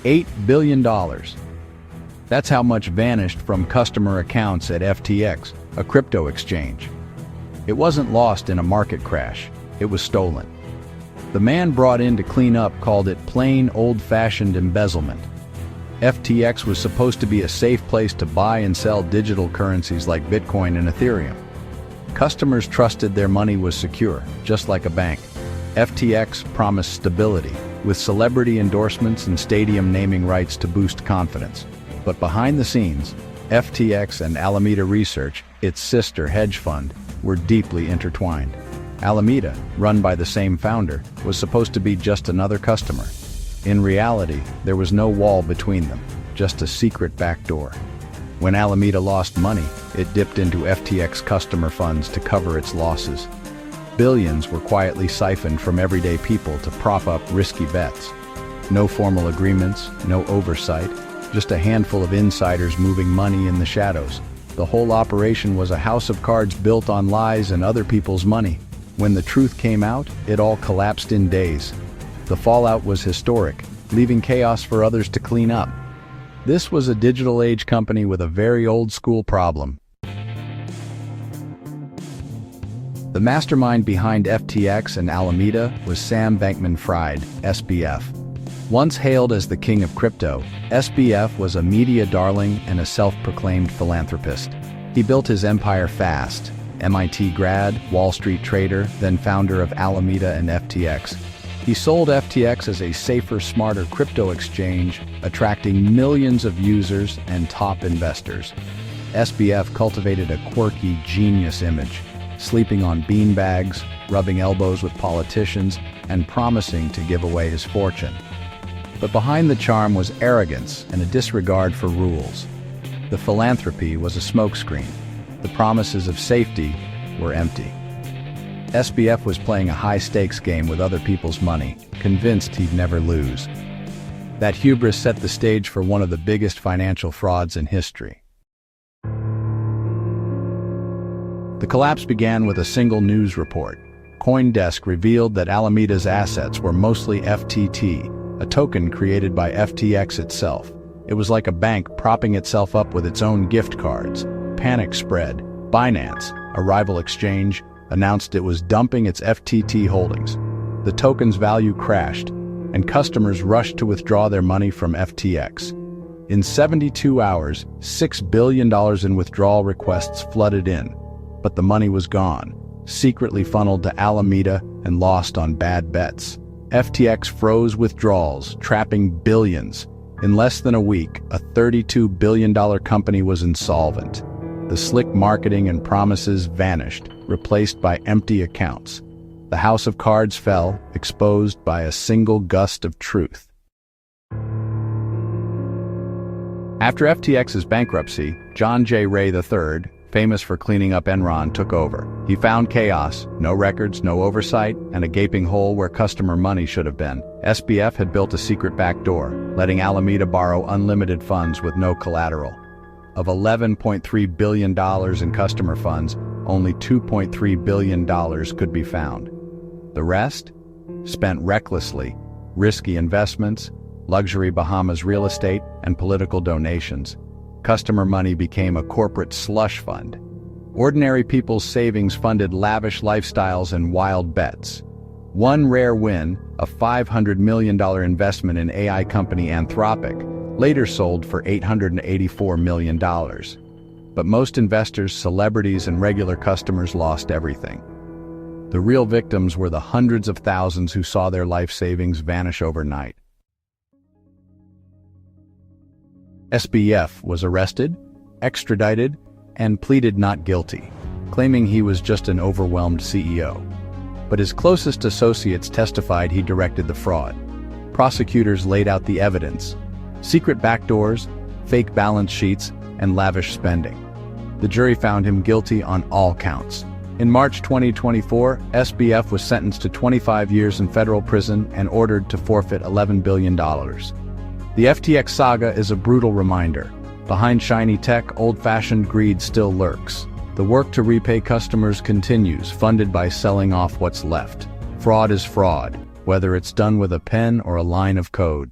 $8 billion. That's how much vanished from customer accounts at FTX, a crypto exchange. It wasn't lost in a market crash, it was stolen. The man brought in to clean up called it plain old-fashioned embezzlement. FTX was supposed to be a safe place to buy and sell digital currencies like Bitcoin and Ethereum. Customers trusted their money was secure, just like a bank. FTX promised stability, with celebrity endorsements and stadium naming rights to boost confidence. But behind the scenes, FTX and Alameda Research, its sister hedge fund, were deeply intertwined. Alameda, run by the same founder, was supposed to be just another customer. In reality, there was no wall between them, just a secret backdoor. When Alameda lost money, it dipped into FTX customer funds to cover its losses. Billions were quietly siphoned from everyday people to prop up risky bets. No formal agreements, no oversight, just a handful of insiders moving money in the shadows. The whole operation was a house of cards built on lies and other people's money. When the truth came out, it all collapsed in days. The fallout was historic, leaving chaos for others to clean up. This was a digital age company with a very old-school problem. The mastermind behind FTX and Alameda was Sam Bankman-Fried, SBF. Once hailed as the king of crypto, SBF was a media darling and a self-proclaimed philanthropist. He built his empire fast. MIT grad, Wall Street trader, then founder of Alameda and FTX. He sold FTX as a safer, smarter crypto exchange, attracting millions of users and top investors. SBF cultivated a quirky, genius image, sleeping on beanbags, rubbing elbows with politicians, and promising to give away his fortune. But behind the charm was arrogance and a disregard for rules. The philanthropy was a smokescreen. The promises of safety were empty. SBF was playing a high-stakes game with other people's money, convinced he'd never lose. That hubris set the stage for one of the biggest financial frauds in history. The collapse began with a single news report. CoinDesk revealed that Alameda's assets were mostly FTT, a token created by FTX itself. It was like a bank propping itself up with its own gift cards. Panic spread. Binance, a rival exchange, announced it was dumping its FTT holdings. The token's value crashed, and customers rushed to withdraw their money from FTX. In 72 hours, $6 billion in withdrawal requests flooded in. But the money was gone, secretly funneled to Alameda and lost on bad bets. FTX froze withdrawals, trapping billions. In less than a week, a $32 billion company was insolvent. The slick marketing and promises vanished, replaced by empty accounts. The house of cards fell, exposed by a single gust of truth. After FTX's bankruptcy, John J. Ray III, famous for cleaning up Enron, took over. He found chaos, no records, no oversight, and a gaping hole where customer money should have been. SBF had built a secret backdoor, letting Alameda borrow unlimited funds with no collateral. Of $11.3 billion in customer funds, only $2.3 billion could be found. The rest? Spent recklessly, risky investments, luxury Bahamas real estate, and political donations. Customer money became a corporate slush fund. Ordinary people's savings funded lavish lifestyles and wild bets. One rare win, a $500 million investment in AI company Anthropic, later sold for $884 million. But most investors, celebrities, and regular customers lost everything. The real victims were the hundreds of thousands who saw their life savings vanish overnight. SBF was arrested, extradited, and pleaded not guilty, claiming he was just an overwhelmed CEO. But his closest associates testified he directed the fraud. Prosecutors laid out the evidence: secret backdoors, fake balance sheets, and lavish spending. The jury found him guilty on all counts. In March 2024, SBF was sentenced to 25 years in federal prison and ordered to forfeit $11 billion. The FTX saga is a brutal reminder. Behind shiny tech, old-fashioned greed still lurks. The work to repay customers continues, funded by selling off what's left. Fraud is fraud, whether it's done with a pen or a line of code.